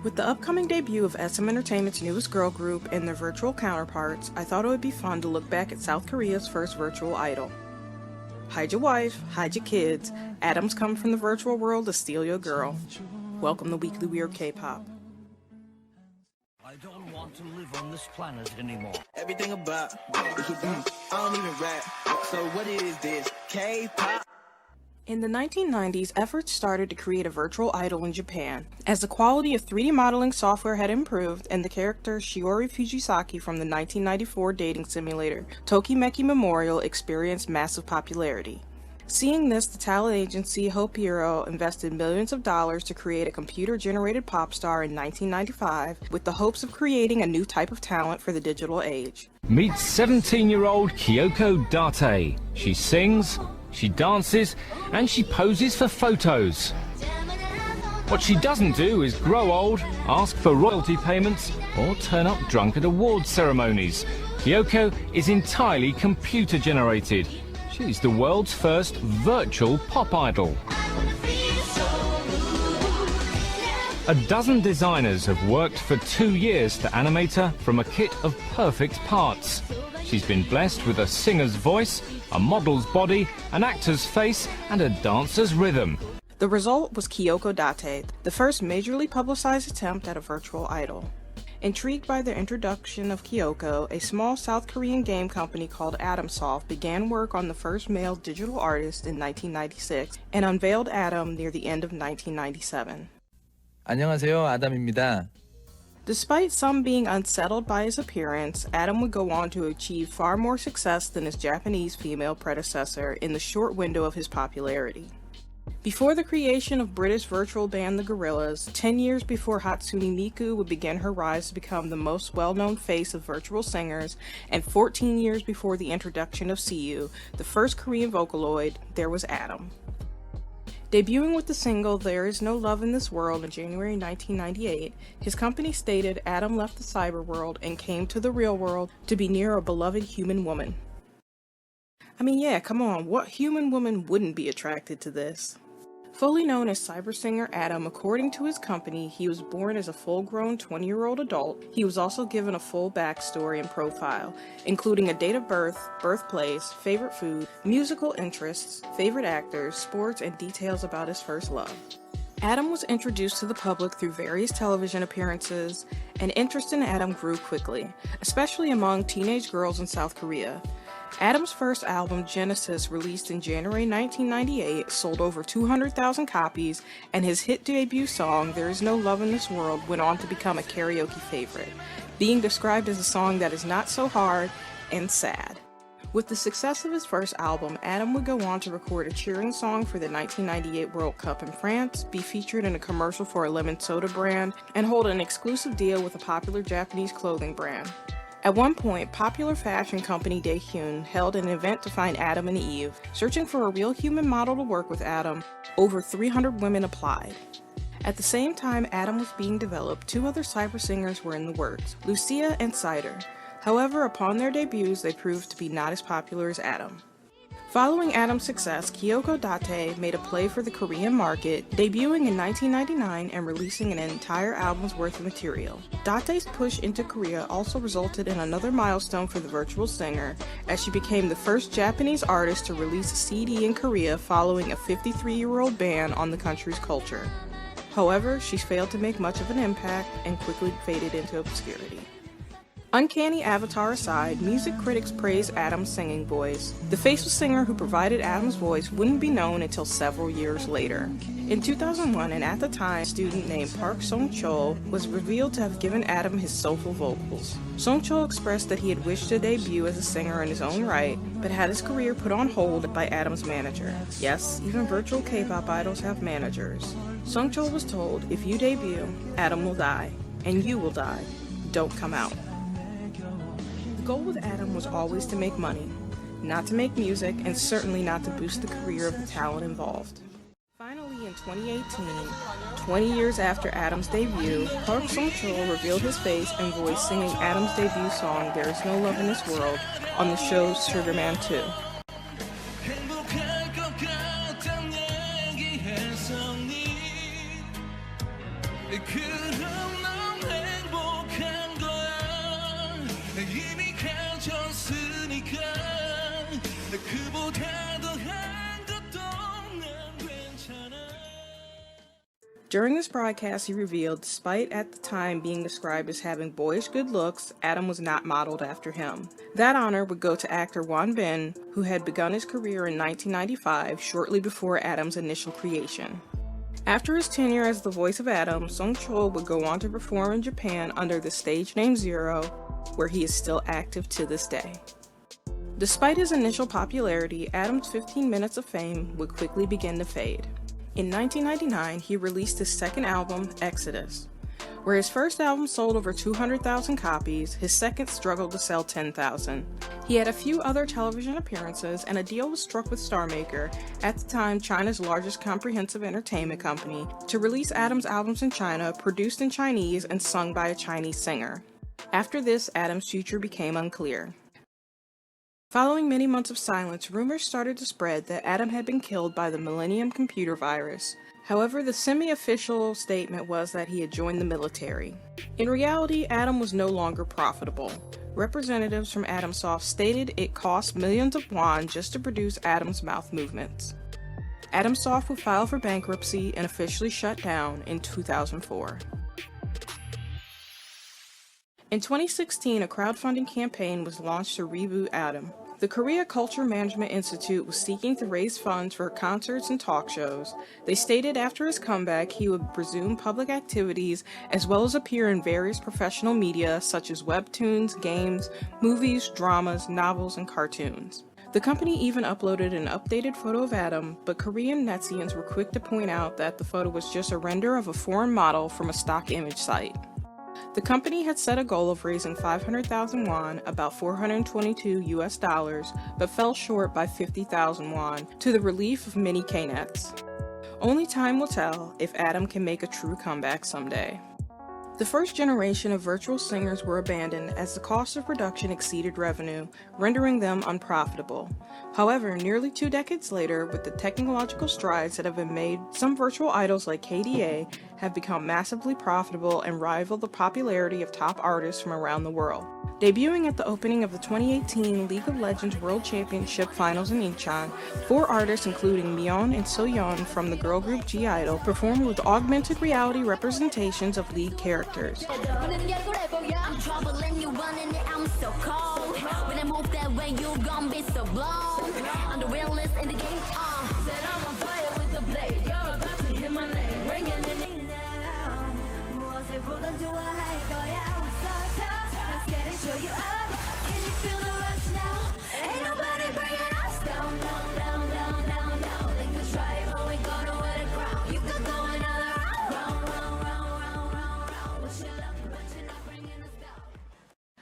With the upcoming debut of SM Entertainment's newest girl group and their virtual counterparts, I thought it would be fun to look back at South Korea's first virtual idol. Hide your wife, hide your kids, Adam's come from the virtual world to steal your girl. Welcome to Weekly Weird K-Pop. I don't want to live on this planet anymore. Everything about I don't even rap, so what is this? K-Pop? In the 1990s, efforts started to create a virtual idol in Japan. As the quality of 3D modeling software had improved and the character Shiori Fujisaki from the 1994 dating simulator Tokimeki Memorial experienced massive popularity. Seeing this, the talent agency Hope Hero invested millions of dollars to create a computer-generated pop star in 1995 with the hopes of creating a new type of talent for the digital age. Meet 17-year-old Kyoko Date. She sings, she dances, and she poses for photos. What she doesn't do is grow old, ask for royalty payments, or turn up drunk at awards ceremonies. Kyoko is entirely computer-generated. She's the world's first virtual pop idol. A dozen designers have worked for 2 years to animate her from a kit of perfect parts. She's been blessed with a singer's voice, a model's body, an actor's face, and a dancer's rhythm. The result was Kyoko Date, the first majorly publicized attempt at a virtual idol. Intrigued by the introduction of Kyoko, a small South Korean game company called Atomsoft began work on the first male digital artist in 1996 and unveiled Adam near the end of 1997. 안녕하세요, 아담입니다. Despite some being unsettled by his appearance, Adam would go on to achieve far more success than his Japanese female predecessor in the short window of his popularity. Before the creation of British virtual band The Gorillaz, 10 years before Hatsune Miku would begin her rise to become the most well-known face of virtual singers, and 14 years before the introduction of SMCU, the first Korean Vocaloid, there was Adam. Debuting with the single There Is No Love in This World in January 1998, his company stated Adam left the cyber world and came to the real world to be near a beloved human woman. I mean, yeah, come on, what human woman wouldn't be attracted to this? Fully known as cyber singer Adam, according to his company, he was born as a full-grown 20-year-old adult. He was also given a full backstory and profile, including a date of birth, birthplace, favorite food, musical interests, favorite actors, sports, and details about his first love. Adam was introduced to the public through various television appearances, and interest in Adam grew quickly, especially among teenage girls in South Korea. Adam's first album, Genesis, released in January 1998, sold over 200,000 copies, and his hit debut song, There Is No Love in This World, went on to become a karaoke favorite, being described as a song that is not so hard and sad. With the success of his first album, Adam would go on to record a cheering song for the 1998 World Cup in France, be featured in a commercial for a lemon soda brand, and hold an exclusive deal with a popular Japanese clothing brand. At one point, popular fashion company Daehyun held an event to find Adam and Eve. Searching for a real human model to work with Adam, over 300 women applied. At the same time Adam was being developed, 2 other cyber singers were in the works, Lucia and Cider. However, upon their debuts, they proved to be not as popular as Adam. Following Adam's success, Kyoko Date made a play for the Korean market, debuting in 1999 and releasing an entire album's worth of material. Date's push into Korea also resulted in another milestone for the virtual singer, as she became the first Japanese artist to release a CD in Korea following a 53-year-old ban on the country's culture. However, she failed to make much of an impact and quickly faded into obscurity. Uncanny avatar aside, music critics praised Adam's singing voice. The faceless singer who provided Adam's voice wouldn't be known until several years later. In 2001, and at the time, a student named Park Song-chol was revealed to have given Adam his soulful vocals. Song-chol expressed that he had wished to debut as a singer in his own right, but had his career put on hold by Adam's manager. Yes, even virtual K-pop idols have managers. Song-chol was told, if you debut, Adam will die, and you will die. Don't come out. The goal with Adam was always to make money, not to make music, and certainly not to boost the career of the talent involved. Finally, in 2018, 20 years after Adam's debut, Park Song-chol revealed his face and voice singing Adam's debut song There Is No Love in This World on the show Sugar Man 2. It could 그럼 넌 행복한 거야 이미 가졌으니까 그보다 더한 것도 난 괜찮아. During this broadcast, he revealed, despite at the time being described as having boyish good looks, Adam was not modeled after him. That honor would go to actor Oben, who had begun his career in 1995, shortly before Adam's initial creation. After his tenure as the voice of Adam, Song-chul would go on to perform in Japan under the stage name Zero, where he is still active to this day. Despite his initial popularity, Adam's 15 minutes of fame would quickly begin to fade. In 1999, he released his second album, Exodus. Where his first album sold over 200,000 copies, his second struggled to sell 10,000. He had a few other television appearances, and a deal was struck with StarMaker, at the time China's largest comprehensive entertainment company, to release Adam's albums in China, produced in Chinese and sung by a Chinese singer. After this, Adam's future became unclear. Following many months of silence, rumors started to spread that Adam had been killed by the Millennium computer virus. However, the semi-official statement was that he had joined the military. In reality, Adam was no longer profitable. Representatives from Adamsoft stated it cost millions of won just to produce Adam's mouth movements. Adamsoft would file for bankruptcy and officially shut down in 2004. In 2016, a crowdfunding campaign was launched to reboot Adam. The Korea Culture Management Institute was seeking to raise funds for concerts and talk shows. They stated after his comeback he would resume public activities as well as appear in various professional media such as webtoons, games, movies, dramas, novels, and cartoons. The company even uploaded an updated photo of Adam, but Korean netizens were quick to point out that the photo was just a render of a foreign model from a stock image site. The company had set a goal of raising 500,000 won, about $422 US, but fell short by 50,000 won, to the relief of many K-nets. Only time will tell if Adam can make a true comeback someday. The first generation of virtual singers were abandoned as the cost of production exceeded revenue, rendering them unprofitable. However, nearly 2 decades later, with the technological strides that have been made, some virtual idols like KDA have become massively profitable and rival the popularity of top artists from around the world. Debuting at the opening of the 2018 League of Legends World Championship Finals in Incheon, 4 artists including Myeon and Soyeon from the girl group G-Idol performed with augmented reality representations of lead characters.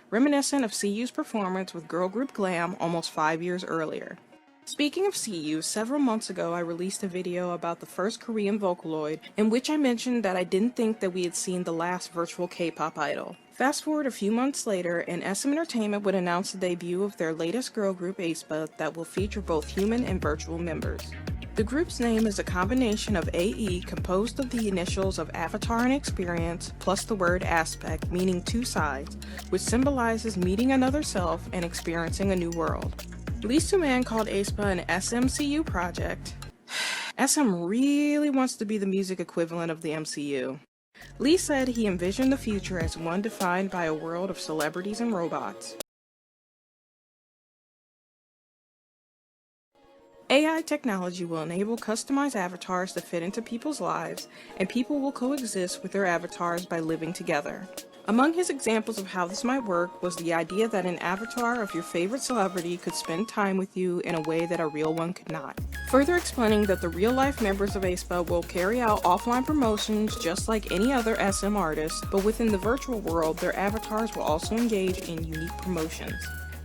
Reminiscent of CU's performance with girl group Glam almost 5 years earlier. Speaking of CU, several months ago I released a video about the first Korean Vocaloid in which I mentioned that I didn't think that we had seen the last virtual K-pop idol. Fast forward a few months later, and SM Entertainment would announce the debut of their latest girl group Aespa that will feature both human and virtual members. The group's name is a combination of AE composed of the initials of Avatar and Experience plus the word aspect, meaning 2 sides, which symbolizes meeting another self and experiencing a new world. Lee Soo-man called Aespa an SMCU project. SM really wants to be the music equivalent of the MCU. Lee said he envisioned the future as one defined by a world of celebrities and robots. AI technology will enable customized avatars to fit into people's lives, and people will coexist with their avatars by living together. Among his examples of how this might work was the idea that an avatar of your favorite celebrity could spend time with you in a way that a real one could not. Further explaining that the real-life members of Aespa will carry out offline promotions just like any other SM artist, but within the virtual world, their avatars will also engage in unique promotions.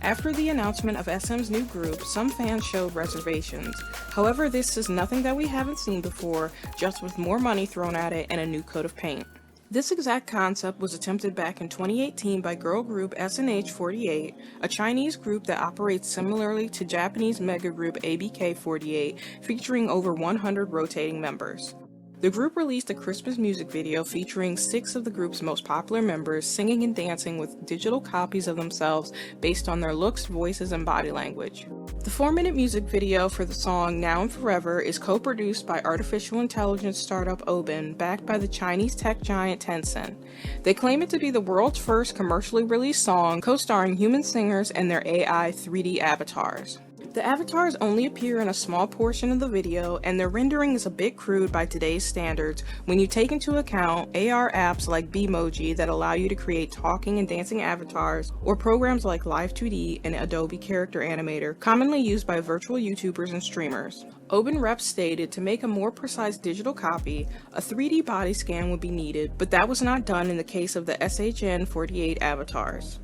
After the announcement of SM's new group, some fans showed reservations. However, this is nothing that we haven't seen before, just with more money thrown at it and a new coat of paint. This exact concept was attempted back in 2018 by girl group SNH48, a Chinese group that operates similarly to Japanese mega group ABK48, featuring over 100 rotating members. The group released a Christmas music video featuring 6 of the group's most popular members singing and dancing with digital copies of themselves based on their looks, voices, and body language. The 4-minute music video for the song Now and Forever is co-produced by artificial intelligence startup Oben, backed by the Chinese tech giant Tencent. They claim it to be the world's first commercially released song co-starring human singers and their AI 3D avatars. The avatars only appear in a small portion of the video, and their rendering is a bit crude by today's standards when you take into account AR apps like Bmoji that allow you to create talking and dancing avatars, or programs like Live2D and Adobe Character Animator, commonly used by virtual YouTubers and streamers. Oben reps stated to make a more precise digital copy, a 3D body scan would be needed, but that was not done in the case of the SNH48 avatars.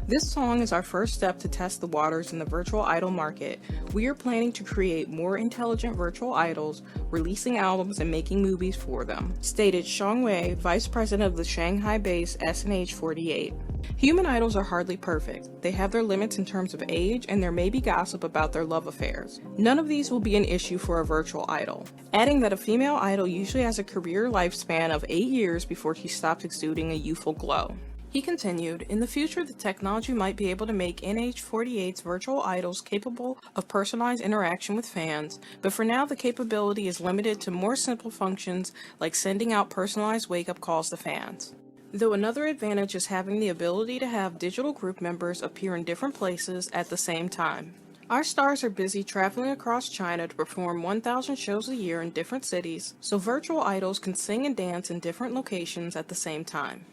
This song is our first step to test the waters in the virtual idol market. We are planning to create more intelligent virtual idols, releasing albums and making movies for them, stated Xiang Wei, vice president of the Shanghai-based SNH48. Human idols are hardly perfect. They have their limits in terms of age, and there may be gossip about their love affairs. None of these will be an issue for a virtual idol. Adding that a female idol usually has a career lifespan of 8 years before she stops exuding a youthful glow. He continued, in the future the technology might be able to make SNH48's virtual idols capable of personalized interaction with fans, but for now the capability is limited to more simple functions like sending out personalized wake-up calls to fans. Though another advantage is having the ability to have digital group members appear in different places at the same time. Our stars are busy traveling across China to perform 1,000 shows a year in different cities, so virtual idols can sing and dance in different locations at the same time.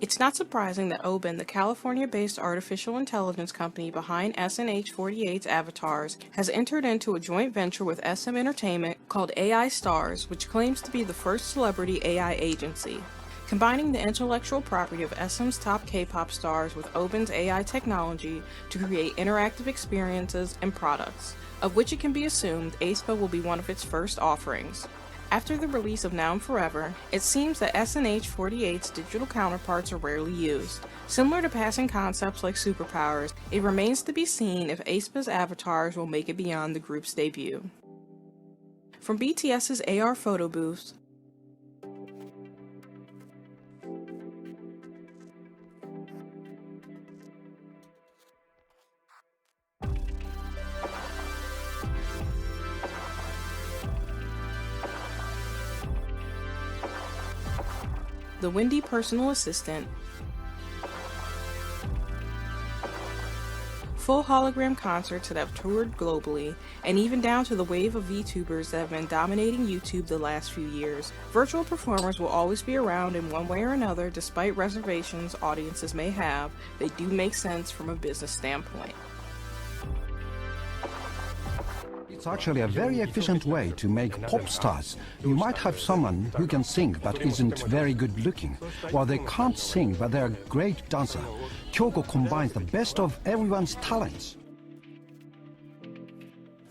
It's not surprising that Oben, the California-based artificial intelligence company behind SNH48's avatars, has entered into a joint venture with SM Entertainment called AI Stars, which claims to be the first celebrity AI agency. Combining the intellectual property of SM's top K-pop stars with Oben's AI technology to create interactive experiences and products, of which it can be assumed Aespa will be one of its first offerings. After the release of Now and Forever, it seems that SNH48's digital counterparts are rarely used. Similar to passing concepts like superpowers, it remains to be seen if Aespa's avatars will make it beyond the group's debut. From BTS's AR photo booths, the Wendy personal assistant, full hologram concerts that have toured globally, and even down to the wave of Vtubers that have been dominating YouTube the last few years, virtual performers will always be around in one way or another. Despite reservations audiences may have, they do make sense from a business standpoint. It's actually a very efficient way to make pop stars. You might have someone who can sing but isn't very good looking, or they can't sing but they're a great dancer. Kyoko combines the best of everyone's talents.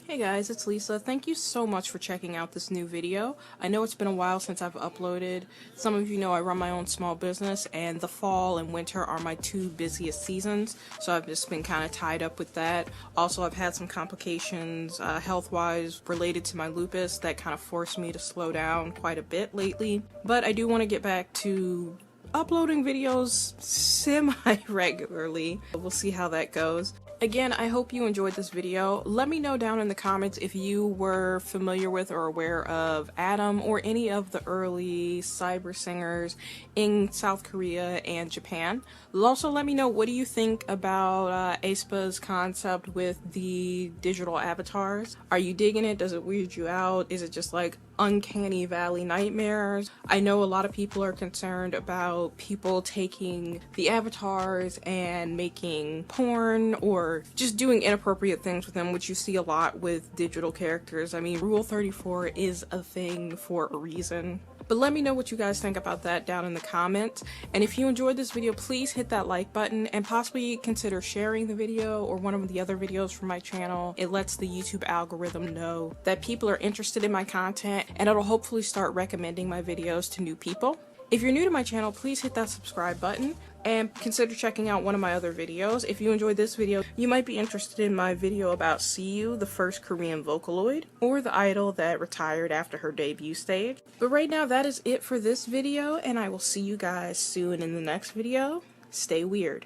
Hey guys, it's Lisa. Thank you so much for checking out this new video. I know it's been a while since I've uploaded. Some of you know I run my own small business, and the fall and winter are my 2 busiest seasons, so I've just been kind of tied up with that. Also, I've had some complications health-wise related to my lupus that kind of forced me to slow down quite a bit lately, but I do want to get back to uploading videos semi-regularly. We'll see how that goes. Again, I hope you enjoyed this video. Let me know down in the comments if you were familiar with or aware of Adam or any of the early cyber singers in South Korea and Japan. Also, let me know, what do you think about Aespa's concept with the digital avatars? Are you digging it? Does it weird you out? Is it just like uncanny valley nightmares? I know a lot of people are concerned about people taking the avatars and making porn or just doing inappropriate things with them, which you see a lot with digital characters. I mean, Rule 34 is a thing for a reason. But let me know what you guys think about that down in the comments. And if you enjoyed this video, please hit that like button and possibly consider sharing the video or one of the other videos from my channel. It lets the YouTube algorithm know that people are interested in my content, and it'll hopefully start recommending my videos to new people. If you're new to my channel, please hit that subscribe button and consider checking out one of my other videos. If you enjoyed this video, you might be interested in my video about CU, the first Korean Vocaloid, or the idol that retired after her debut stage. But right now, that is it for this video, and I will see you guys soon in the next video. Stay weird.